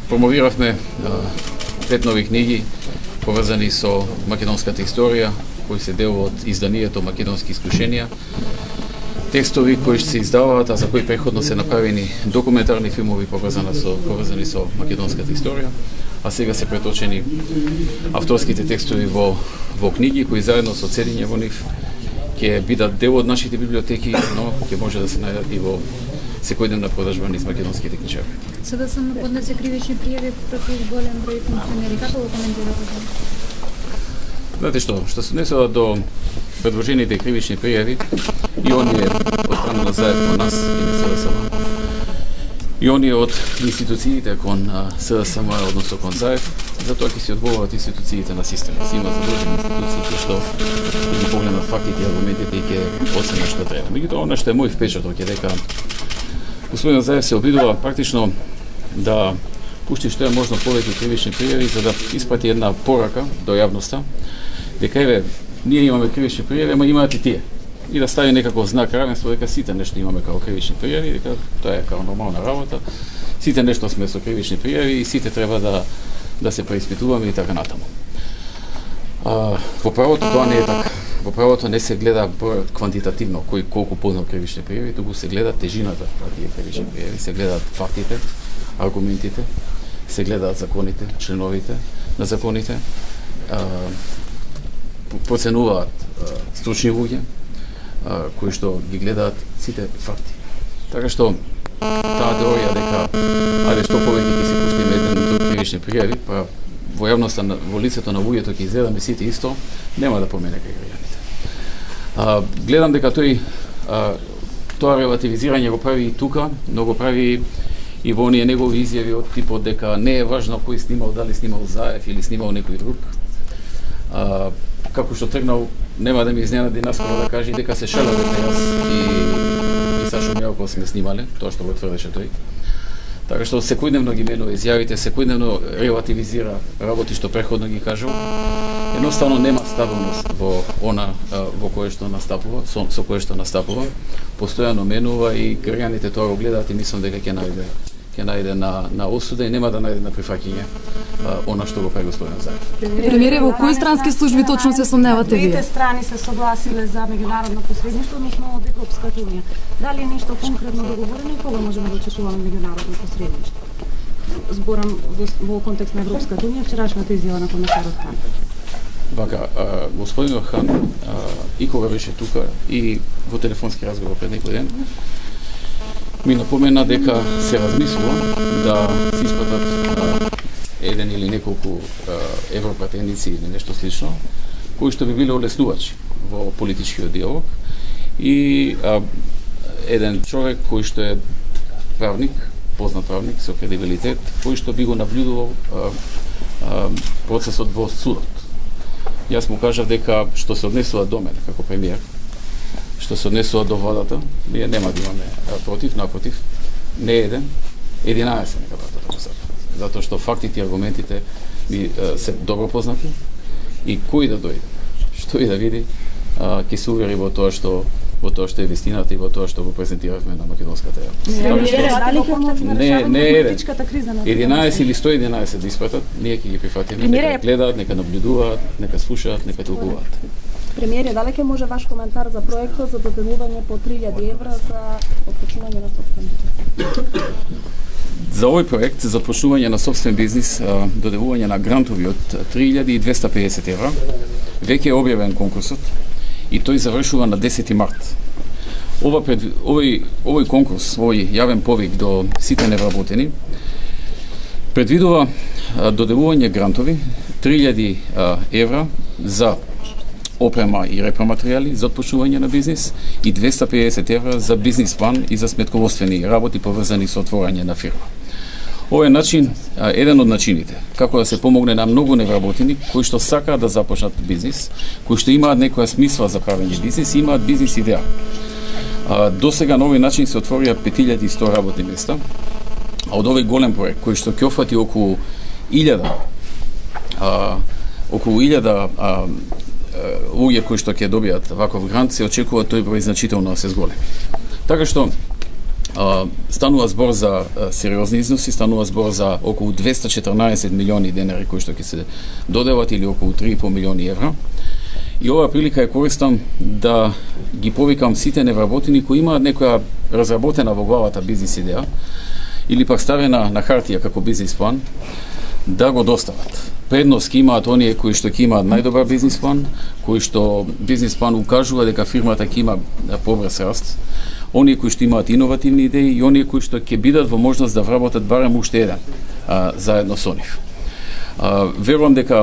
Промовиравме 5 нови книги поврзани со македонската историја, кои се дел од изданието Македонски искушенија. Текстови кои се издаваат, а за кои преходно се направени документарни филмови поврзани со македонската историја, а сега се преточени авторските текстови во книги кои заедно со цедење во нив ќе бидат дел од нашите библиотеки, но ќе може да се најдат и во секојдневна продажба низ македонските книжари. СДСМ поднесе кривични пријави против голем број функционери. Како го коментирате? Знаете што се однесува до предложените кривични пријави, и оние од страна на ЗАЕФ кон нас и на СДСМ, и оние од институциите кон СДСМ, односно кон ЗАЕФ, затоа ќе се одговорат институциите на системот. Се има задолжени институции кои што ќе ги погледнат фактите и аргументите и ќе оценат што треба. Меѓутоа, она што е мој впечаток е дека господин Заев се обидува практично да пушти што е можно повеќе кривични пријави за да испрати една порака до јавноста дека еве ние имаме кривични пријави, ама имаат и тие. И да стави некаков знак равенство дека сите нешто имаме како кривични пријави, дека тоа е како нормална работа. Сите нешто сме со кривични пријави и сите треба да се преиспитуваме и така натаму. Во правото тоа не е така. Во правото не се гледа бројот квантитативно, колку поднал кривични пријави, туку се гледа тежината на тие кривични пријави, се гледаат фактите, аргументите, се гледаат законите, членовите на законите, проценуваат стручни луѓе кои што ги гледаат сите факти. Така што таа теорија дека ајде што повеќе ќе се пуштиме еден друг кривични пријави, па во јавноста во лицето на луѓето ќе изгледаме сите исто, нема да промене кај граѓаните. Гледам дека тоа релативизирање го прави и тука, но го прави и во оние негови изјави од типот дека не е важно кој снимал, дали снимал Заев или снимал некој друг. Како што тргнал, нема да ми изненади наскоро да каже дека се шала дека јас и Сашо Мјалков сме снимале, тоа што го тврдеше тој. Така што секојдневно ги менува изјавите, секојдневно релативизира работи што преходно ги кажал. Едноставно нема стабилност во она во кое што настапува, со кое што настапува. Постојано менува и граѓаните тоа го гледаат и мислам дека ќе најде на осуда и нема да најде на прифаќање она што го прави господин Заев. Премиере, во кои странски служби точно се сомневате вие? Двете страни се согласиле за меѓународно посредништво, односно од Европската унија. Дали е нешто конкретно договорено и кога можеме да очекуваме меѓународно посредништво? Зборам во контекст на Европската унија, вчерашната изјава на комесарот Хан. Вака, господин Хан и кога беше тука и во телефонски разговор пред некој ден, ми напомена дека се размислува да се испратат еден или неколку европратеници или нешто слично, кои што би биле олеснувачи во политичкиот диалог и еден човек кој што е правник, познат правник со кредибилитет, кој што би го наблюдувал процесот во судот. Јас му кажав дека што се однесува до мене како премиер, што се однесува до владата, ние нема да имаме против, напротив, не еден, 11 нека брата така сад. Затоа што фактите и аргументите ми се добро познати и кој да дојде, што и да види, ќе се увери во тоа што е вистината и во тоа што го презентиравме на македонската јавност. Не е еден. 11 или 111 да испратат, ние ќе ги прифатиме, нека гледаат, нека наблюдуваат, нека слушаат, нека толкуваат. Премиере, дали ќе може ваш коментар за проектот за доделување по 3000 евра за започнување на собствен бизнис? За овој проект за започнување на собствен бизнис, доделување на грантови од 3250 евра, веќе е објавен конкурсот и тој завршува на 10 март. Овој конкурс, овој јавен повик до сите невработени, предвидува доделување грантови 3000 евра за опрема и репроматеријали за отпочнување на бизнис и 250 евра за бизнис план и за сметководствени работи поврзани со отворање на фирма. Овој е начин, еден од начините, како да се помогне на многу невработени кои што сакаат да започнат бизнис, кои што имаат некоја смисла за правење бизнис и имаат бизнис идеја. До сега на овој начин се отворија 5100 работни места, а од овој голем проект кој што ќе офати околу 1000 луѓе кои што ќе добијат ваков грант, се очекува тој број значително да се зголеми. Така што станува збор за сериозни износи, станува збор за околу 214 милиони денари кои што ќе се доделат или околу 3,5 милиони евра. И оваа прилика е користам да ги повикам сите невработени кои имаат некоја разработена во главата бизнис идеја или пак ставена на хартија како бизнис план, да го достават. Предност ќе имаат оние кои што ќе имаат најдобар бизнис план, кои што бизнис план укажува дека фирмата ќе има побрз раст, оние кои што имаат иновативни идеи и оние кои што ќе бидат во можност да вработат барем уште еден заедно со нив. Верувам дека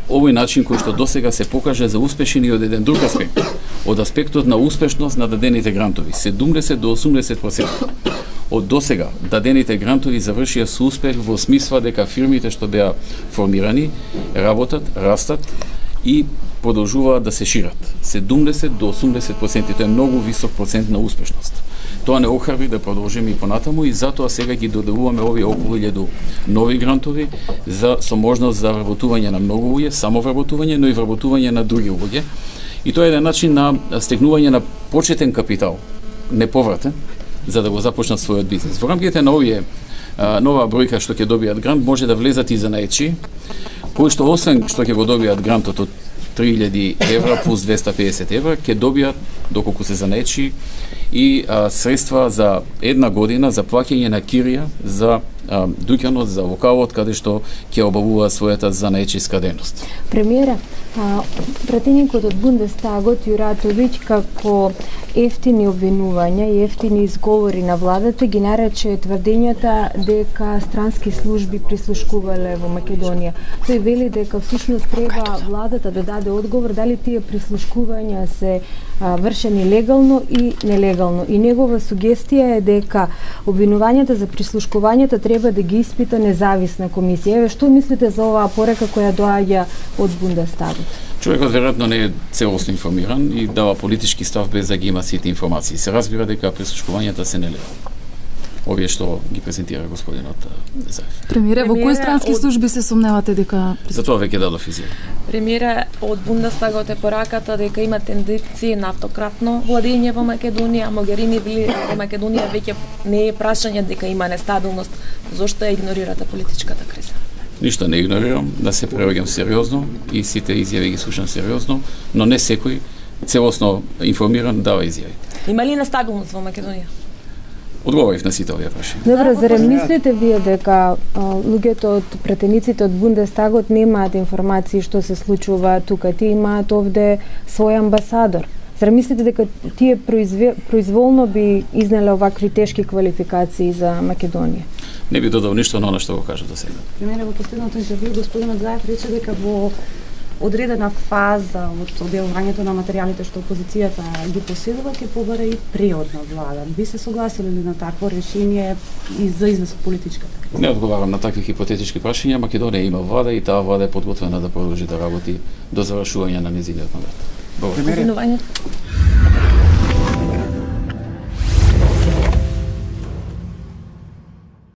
овој начин кој што досега се покаже за успешен и од еден друг аспект, од аспектот на успешност на дадените грантови, 70 до 80% од досега дадените грантови завршија со успех во смисла дека фирмите што беа формирани работат, растат и продолжуваат да се шират. 70 до 80%, тоа е многу висок процент на успешност. Тоа не охрабри да продолжиме и понатаму и затоа сега ги доделуваме овие околу 1000 нови грантови со можност за вработување на многу луѓе, само вработување, но и вработување на други луѓе. И тоа е еден начин на стегнување на почетен капитал, неповратен, за да го започнат својот бизнис. Во рамките на овие нова бројка што ќе добијат грант, може да влезат и занаечи, кои што освен што ќе го добијат грантот од 3000 евра плюс 250 евра, ќе добијат, доколку се занаечи, и средства за една година за плаќање на кирија за дуќанот, за локалот, каде што ќе обавува својата занаечиска дејност. Премиера, пратеникот од Бундестагот Јуратовиќ како ефтини обвинувања и ефтини изговори на владата ги нарече тврдењата дека странски служби прислушкувале во Македонија. Тој вели дека всушност треба владата да даде одговор дали тие прислушкувања се вршени легално и нелегално. И негова сугестија е дека обвинувањата за прислушкувањата треба да ги испита независна комисија. Еве, што мислите за оваа порека која доаѓа од Бундестагот? Човекот веројатно не е целосно информиран и дава политички став без да ги има сите информации. Се разбира дека прислушкувањата се нелегални. Овие што ги презентира господинот Заев. Премиере, во кои странски служби се сомневате дека... За тоа веќе дадов изјава. Премиере, од Бундестагот е пораката дека има тенденции на автократно владење во Македонија. Могерини били во Македонија веќе не е прашање дека има нестабилност. Зошто ја игнорирате политичката криза? Ништо не игнорирам, да се преоѓам сериозно и сите изјави ги слушам сериозно, но не секој целосно информиран дава изјави. Има ли нестабилност во Македонија? Одговорив на сите овие прашања. Добро, зарем мислите вие дека луѓето од пратениците од Бундестагот немаат информации што се случува тука? Тие имаат овде свој амбасадор. Зарем мислите дека тие произволно би изнеле овакви тешки квалификации за Македонија? Не би додал ништо на она што го кажа до сега. Премиере, во последното интервју господинот Заев рече дека во одредена фаза од објавувањето на материјалите што опозицијата ги поседува ќе побара и преодна влада. Би се согласили ли на такво решение и за излез од политичката криза? Не одговарам на такви хипотетички прашања. Македонија има влада и таа влада е подготвена да продолжи да работи до завршување на нејзиниот мандат. Обвинувањето?